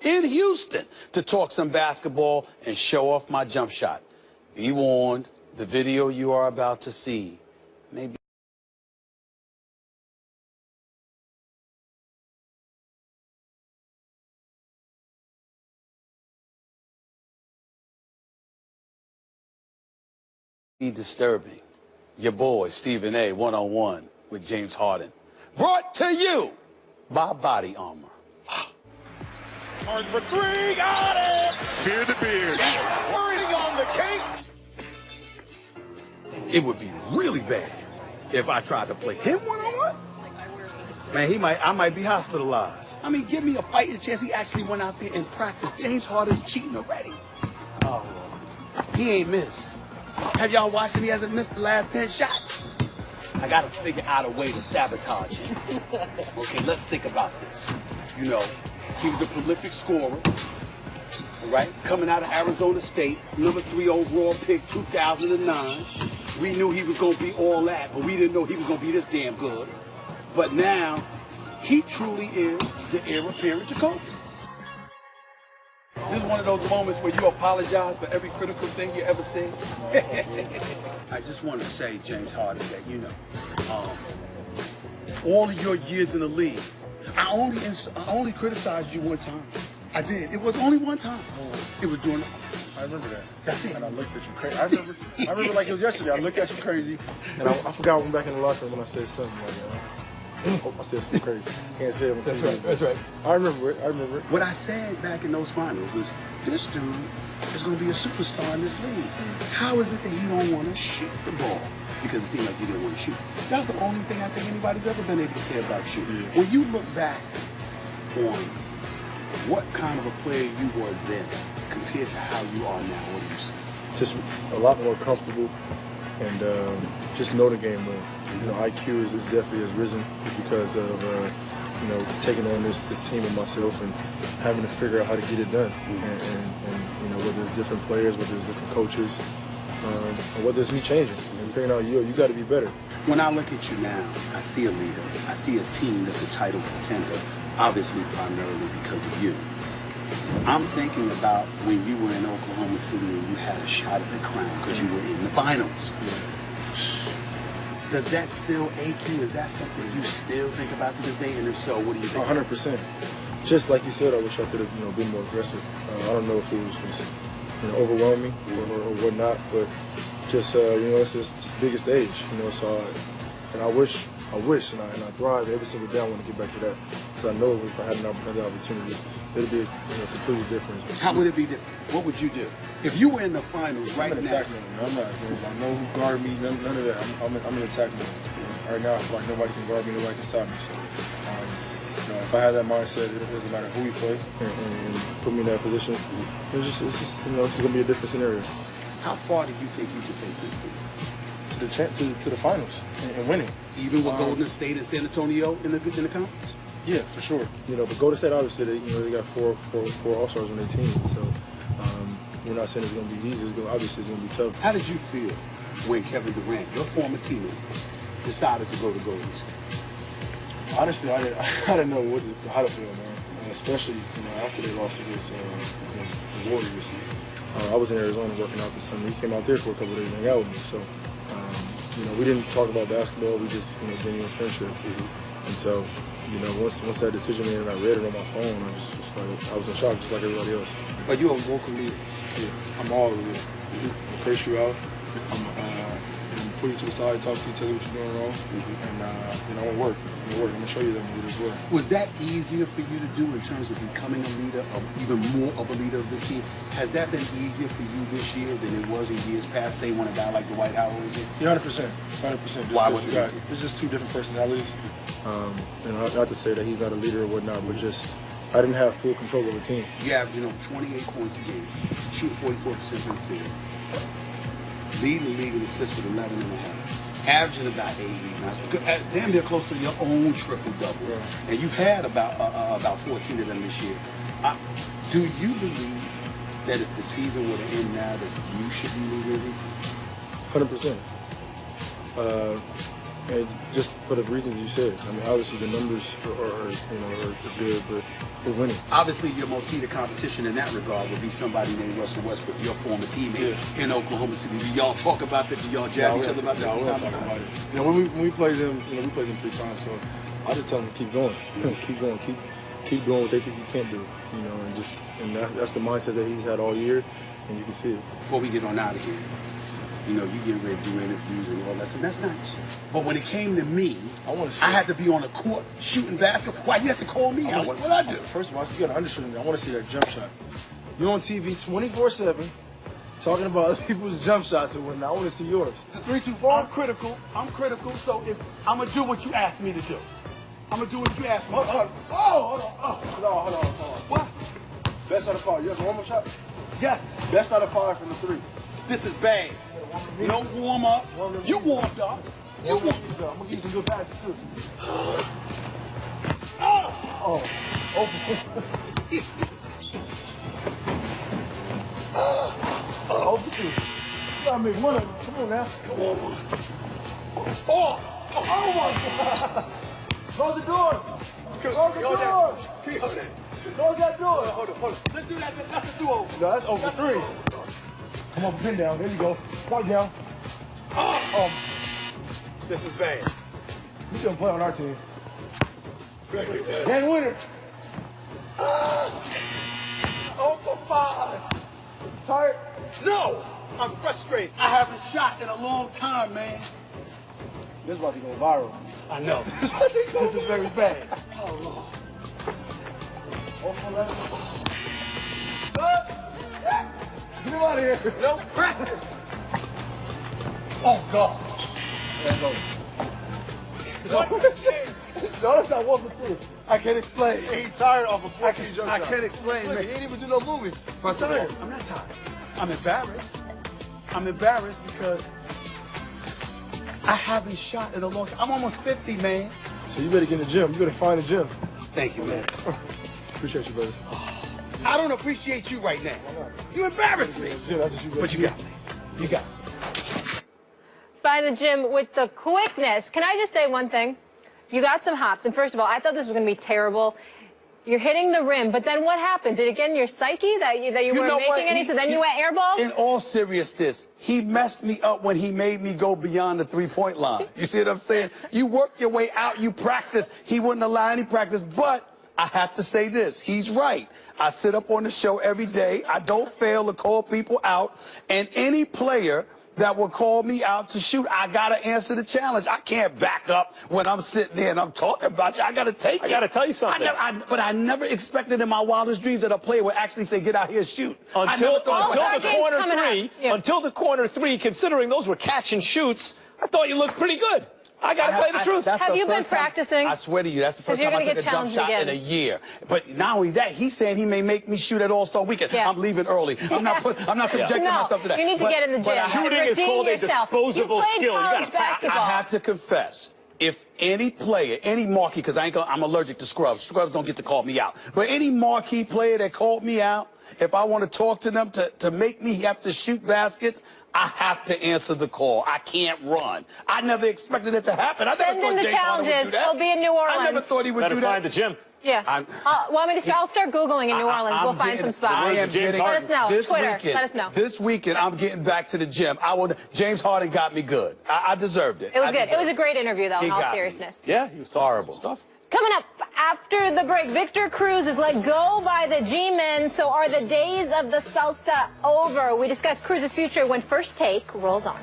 in Houston to talk some basketball and show off my jump shot. Be warned, the video you are about to see may be disturbing. Your boy, Stephen A. One-on-one with James Harden. Brought to you by Body Armor. Hard for three, got it! Fear the beard. Wording on the cake. It would be really bad if I tried to play him one-on-one. Man, I might be hospitalized. I mean, give me a fighting chance. He actually went out there and practiced. James Harden's cheating already. Oh, he ain't missed. Have y'all watched him? He hasn't missed the last 10 shots. I gotta figure out a way to sabotage him. Okay, let's think about this. You know, he was a prolific scorer, right? Coming out of Arizona State, number 3 overall pick, 2009. We knew he was gonna be all that, but we didn't know he was gonna be this damn good. But now, he truly is the heir apparent to Kobe. This is one of those moments where you apologize for every critical thing you ever said. I just want to say, James Harden, that, you know, all of your years in the league, I only criticized you one time. I did. It was only one time. It was during. I remember that. That's it. And I looked at you crazy. I remember like it was yesterday. I looked at you crazy, and I forgot I went back in the locker room when I said something like that. Oh, I said something crazy. Can't say it. That's right. I remember it. What I said back in those finals was, this dude is going to be a superstar in this league. How is it that you don't want to shoot the ball? Because it seemed like you didn't want to shoot. That's the only thing I think anybody's ever been able to say about you. Yeah. When you look back on what kind of a player you were then compared to how you are now, what do you say? Just a lot more comfortable and just know the game more. You know, IQ is definitely has risen because of you know, taking on this team and myself and having to figure out how to get it done. And you know, whether it's different players, whether it's different coaches, or whether it's me changing and figuring out you got to be better. When I look at you now, I see a leader. I see a team that's a title contender, obviously primarily because of you. I'm thinking about when you were in Oklahoma City and you had a shot at the crown because you were in the finals. Does that still ache you? Is that something you still think about to this day? And if so, what do you think? 100%. Just like you said, I wish I could have, you know, been more aggressive. I don't know if it was just, you know, overwhelming or whatnot, but just, you know, it's just the biggest stage, you know. So, and I wish, and I thrive every single day. I want to get back to that. So I know if I had another opportunity, it'd be completely different. How would it be different? What would you do if you were in the finals right I'm an now? attack man. I'm not. I know who guard me. None of that. I'm an attack man. Right now, I feel like nobody can guard me. Nobody can stop me. So, you know, if I had that mindset, it doesn't matter who we play and put me in that position. It's just you know, it's gonna be a different scenario. How far do you think you could take this team? To the finals and winning. Even with Golden State and San Antonio in the conference? Yeah, for sure. You know, but Golden State obviously they got four All-Stars on their team, so we're not saying it's going to be easy. Obviously, it's going to be tough. How did you feel when Kevin Durant, your former teammate, decided to go to Golden State? Honestly, I didn't know how to feel, man. And especially after they lost against the Warriors. I was in Arizona working out this summer. He came out there for a couple of days and hang out with me. So, you know, we didn't talk about basketball. We just, you know, genuine friendship. And so, you know, once that decision made and I read it on my phone, I was in shock just like everybody else. But you're a vocal leader. Yeah, I'm all of it. I'm curse you out. I'm put you to the side, talk to you, tell you what you're doing wrong, and you know, I'm gonna work. I'm gonna show you that I'm gonna do this well. Was that easier for you to do in terms of becoming a leader, even more of a leader of this team? Has that been easier for you this year than it was in years past, say when a guy like Dwight Howard was in? Yeah, 100%. 100%. Why was it easy? It's just two different personalities. And not to say that he's not a leader or whatnot, but just I didn't have full control of the team. You have, 28 points a game, shoot 44% from the field, leading the league in assists with 11.5, averaging about 8 rebounds, damn near close to your own triple-double. Right. And you've had about 14 of them this year. Do you believe that if the season were to end now, that you should be leading the league? 100%. And just for the reasons you said. I mean, obviously the numbers are good, but we're winning. Obviously, your most heated competition in that regard would be somebody named Russell Westbrook, your former teammate in Oklahoma City. Do y'all talk about that? Do y'all jab each other about that? No, we're not talking about it. You know, when we play them, we played them 3 times, so I just tell them to keep going. Keep going, keep doing what they think you can't do. You know, and that's the mindset that he's had all year, and you can see it. Before we get on out of here, you know, you get ready to do interviews and all that, and that's nice. But when it came to me, I had to be on the court shooting basketball. Why you have to call me out? What I do? First of all, you got to understand me. I want to see that jump shot. You're on TV 24/7 talking about other people's jump shots and whatnot. I want to see yours. Is it 3 too far? I'm critical. So if I'm gonna do what you asked me to do. I'm gonna do what you asked me. Hold on. What? Best out of 5. You have a warm-up shot? Yes. Best out of 5 from the 3. This is bad. No warm up. You warmed up. I'm gonna give you some good passes too. Oh. Oh, you gotta make one of them. Come on now. Come on. Oh my God. Close the door. Close the door. Close that door. Hold on. Let's do that. That's a duo. No, that's over 3. Come on, pin down. There you go. Walk down. This is bad. You shouldn't play on our team. Game winner. 0 for 5. Tired? No. I'm frustrated. I haven't shot in a long time, man. This is about to go viral. I know. This is very bad. Oh, Lord. Get him out of here. No practice. Oh, God. That's over. It's No, that's not 1 for 3. I can't explain. He tired off a 14 jump shot. I can't explain, man. He didn't even do no movie. First of all, I'm not tired. I'm embarrassed. I'm embarrassed because I haven't shot in a long time. I'm almost 50, man. So you better get in the gym. You better find a gym. Thank you, man. Appreciate you, brother. I don't appreciate you right now. You embarrassed me. Yeah, that's what you better But you do. got me. You got me. By the gym with the quickness. Can I just say one thing? You got some hops, and first of all, I thought this was going to be terrible. You're hitting the rim, but then what happened? Did it get in your psyche that you weren't making any, so then you went airball? In all seriousness, he messed me up when he made me go beyond the three-point line. You see what I'm saying? You work your way out, you practice. He wouldn't allow any practice, but I have to say this. He's right. I sit up on the show every day. I don't fail to call people out, and any player that will call me out to shoot, I got to answer the challenge. I can't back up when I'm sitting there and I'm talking about you. I got to take it. I got to tell you something. But I never expected in my wildest dreams that a player would actually say, get out here and shoot. Until the corner three, considering those were catch and shoots, I thought you looked pretty good. I got to play the truth. Have you been practicing? I swear to you, that's the first time I took a jump shot in a year. But not only that, he's saying he may make me shoot at All-Star Weekend. Yeah. I'm leaving early. I'm not subjecting myself to that. You need to get in the gym. Shooting is called a disposable skill. You got to practice. I have to confess, if any player, any marquee, because I'm allergic to scrubs. Scrubs don't get to call me out. But any marquee player that called me out, if I want to talk to them to make me have to shoot baskets, I have to answer the call. I can't run. I never expected it to happen. I never thought James Harden would do that. He'll be in New Orleans. I never thought he would do that. Better find the gym. Yeah. I'll start Googling in New Orleans. We'll find some spots. I am getting, let us know. this Twitter, weekend, let us know. This weekend, I'm getting back to the gym. James Harden got me good. I deserved it. It was good. It was a great interview, though, in all seriousness. Yeah, he was horrible stuff. Coming up after the break, Victor Cruz is let go by the G-Men. So are the days of the salsa over? We discuss Cruz's future when First Take rolls on.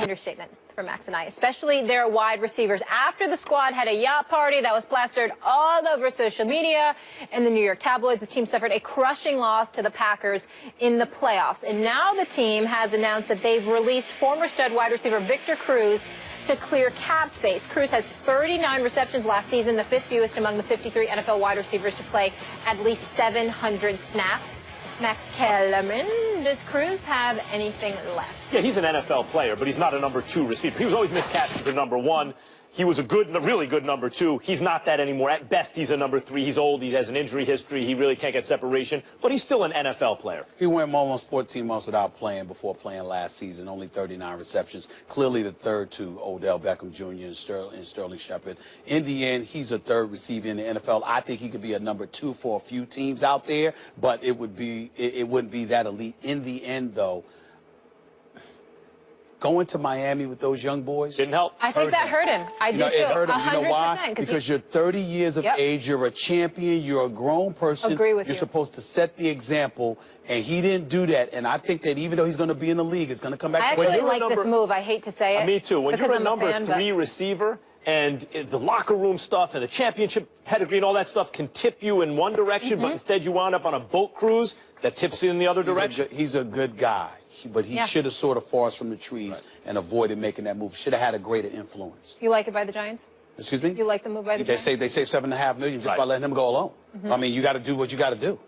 Understatement for Max and I, especially their wide receivers. After the squad had a yacht party that was plastered all over social media and the New York tabloids, the team suffered a crushing loss to the Packers in the playoffs. And now the team has announced that they've released former stud wide receiver Victor Cruz to clear cap space. Cruz has 39 receptions last season, the 5th fewest among the 53 NFL wide receivers to play at least 700 snaps. Max Kellerman, does Cruz have anything left? Yeah, he's an NFL player, but he's not a number 2 receiver. He was always miscast as a number 1. he was a really good number 2. He's not that anymore. At best, he's a number 3. He's old. He has an injury history. He really can't get separation. But he's still an NFL player. He went almost 14 months without playing before playing last season. Only 39 receptions. Clearly the third to Odell Beckham Jr. and Sterling Shepard. In the end, he's a third receiver in the NFL. I think he could be a number 2 for a few teams out there, but it wouldn't be that elite. In the end, though, going to Miami with those young boys didn't help. I think that hurt him. I do too. It hurt him. You know why? 100%, Because you're 30 years of age, you're a champion, you're a grown person. Agree with you. You're supposed to set the example, and he didn't do that. And I think that even though he's going to be in the league, it's going to come back. I actually like this move. I hate to say it. Me too. When you're a number 3 but... receiver, and the locker room stuff and the championship pedigree and all that stuff can tip you in one direction, but instead you wound up on a boat cruise that tips you in the other direction. He's a good guy, but he should have sort of forest from the trees and avoided making that move. Should have had a greater influence. You like it by the Giants? Excuse me? You like the move by the Giants? They saved $7.5 million just by letting him go alone. I mean, you got to do what you got to do.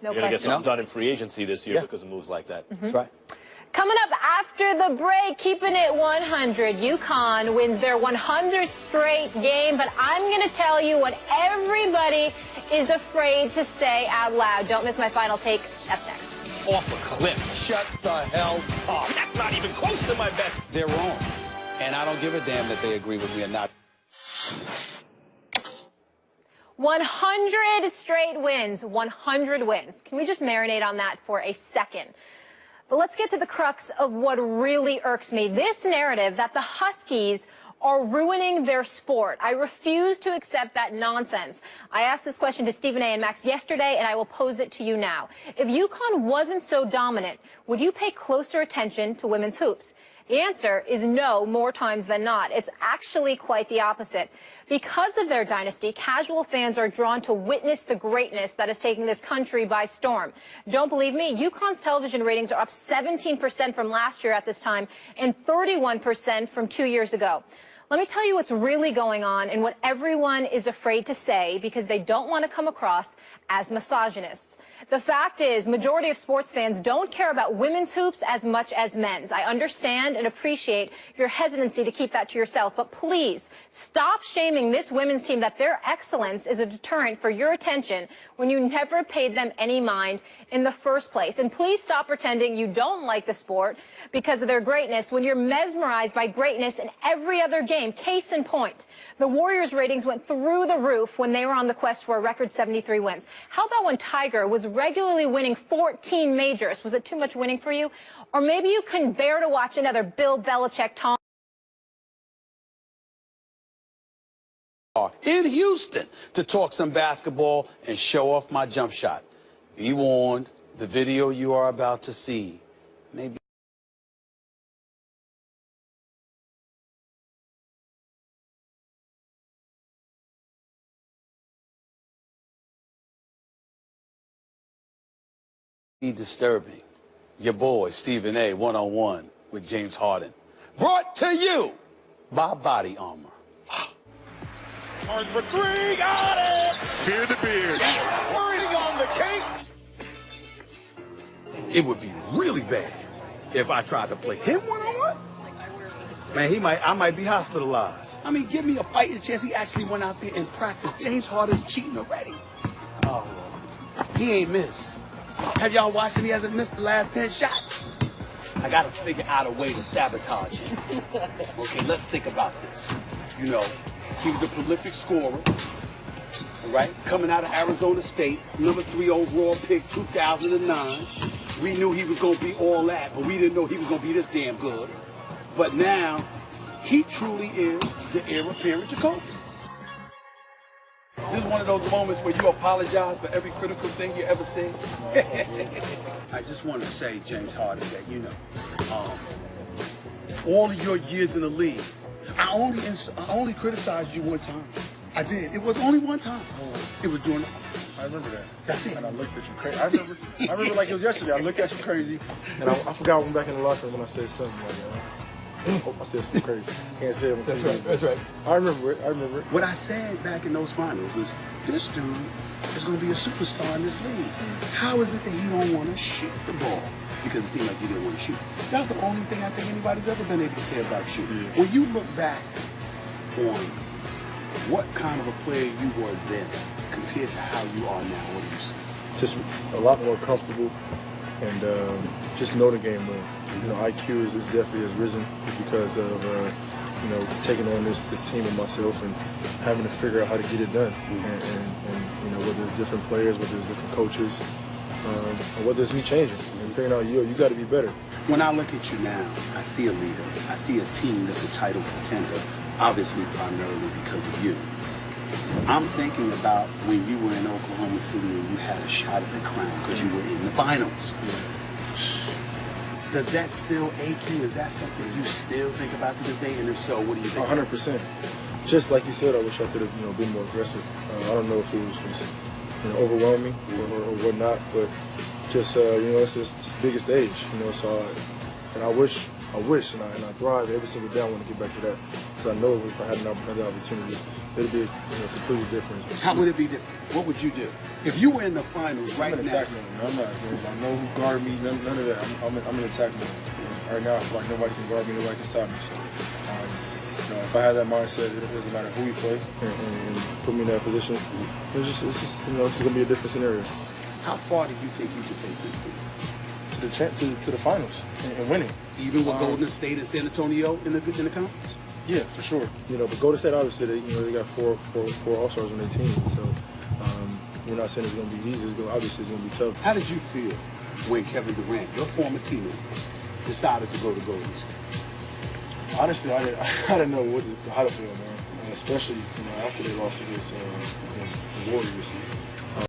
No You're going to get something done in free agency this year because of moves like that. That's right. Coming up after the break, keeping it 100, UConn wins their 100th straight game, but I'm going to tell you what everybody is afraid to say out loud. Don't miss my final take. That's next. Off a cliff. Shut the hell up. That's not even close to my best. They're wrong. And I don't give a damn that they agree with me or not. 100 straight wins. 100 wins. Can we just marinate on that for a second? But let's get to the crux of what really irks me. This narrative that the Huskies are ruining their sport. I refuse to accept that nonsense. I asked this question to Stephen A. and Max yesterday, and I will pose it to you now. If UConn wasn't so dominant, would you pay closer attention to women's hoops? The answer is no, more times than not. It's actually quite the opposite. Because of their dynasty, casual fans are drawn to witness the greatness that is taking this country by storm. Don't believe me? UConn's television ratings are up 17% from last year at this time and 31% from 2 years ago. Let me tell you what's really going on and what everyone is afraid to say because they don't want to come across as misogynists. The fact is, majority of sports fans don't care about women's hoops as much as men's. I understand and appreciate your hesitancy to keep that to yourself, but please stop shaming this women's team that their excellence is a deterrent for your attention when you never paid them any mind in the first place. And please stop pretending you don't like the sport because of their greatness when you're mesmerized by greatness in every other game. Case in point, the Warriors' ratings went through the roof when they were on the quest for a record 73 wins. How about when Tiger was regularly winning 14 majors? Was it too much winning for you? Or maybe you couldn't bear to watch another Bill Belichick Tom in Houston to talk some basketball and show off my jump shot. Be warned, the video you are about to see may be disturbing. Your boy, Stephen A. 101 with James Harden. Brought to you by Body Armor. Harden for 3, got it! Fear the beard. Wording on the cake. It would be really bad if I tried to play him one-on-one. Man, I might be hospitalized. I mean, give me a fighting chance. He actually went out there and practiced. James Harden's cheating already. Oh, he ain't missed. Have y'all watched him? He hasn't missed the last 10 shots. I got to figure out a way to sabotage him. Okay, let's think about this. You know, he was a prolific scorer, right? Coming out of Arizona State, number 3 overall pick, 2009. We knew he was going to be all that, but we didn't know he was going to be this damn good. But now, he truly is the heir apparent to Kobe. This is one of those moments where you apologize for every critical thing you ever said. I just want to say, James Harden, that, you know, all of your years in the league, I only criticized you one time. I did. It was only one time. It was during. I remember that. That's it. And I looked at you crazy. I remember like it was yesterday. I looked at you crazy, and I forgot when back in the locker room when I said something like that. I said something crazy. Can't say it on TV. That's right. I remember it. What I said back in those finals was, this dude is going to be a superstar in this league. How is it that he don't want to shoot the ball? Because it seemed like you didn't want to shoot. That's the only thing I think anybody's ever been able to say about you. Yeah. When you look back on what kind of a player you were then compared to how you are now? What do you see? Just a lot more comfortable and just know the game more. You know, IQ is definitely has risen because of you know, taking on this team of myself and having to figure out how to get it done. And you know, whether it's different players, whether it's different coaches, or whether it's me changing and figuring out you got to be better. When I look at you now, I see a leader. I see a team that's a title contender, obviously primarily because of you. I'm thinking about when you were in Oklahoma City and you had a shot at the crown because you were in the finals. Does that still ache you? Is that something you still think about to this day? And if so, what do you think? 100%. Just like you said, I wish I could have, been more aggressive. I don't know if it was just, overwhelming or whatnot, but just, it's just the biggest stage, So, and I wish, and I thrive every single day. I want to get back to that because I know if I had another opportunity, it'd be completely different. How would it be different? What would you do if you were in the finals right now? I'm an attack man. I'm not. I know who guard me. None of that. I'm an attack man. Right now, I feel like nobody can guard me. Nobody can stop me. So, if I had that mindset, it doesn't matter who we play and put me in that position. It's just gonna be a different scenario. How far do you think you could take this team? To the finals and winning. Even with Golden State and San Antonio in the conference? Yeah, for sure. But Golden State obviously they got four All-Stars on their team, so we're not saying it's going to be easy. Obviously it's going to be tough. How did you feel when Kevin Durant, your former teammate, decided to go to Golden State? Honestly, I didn't know how to feel, man. Especially after they lost against the Warriors.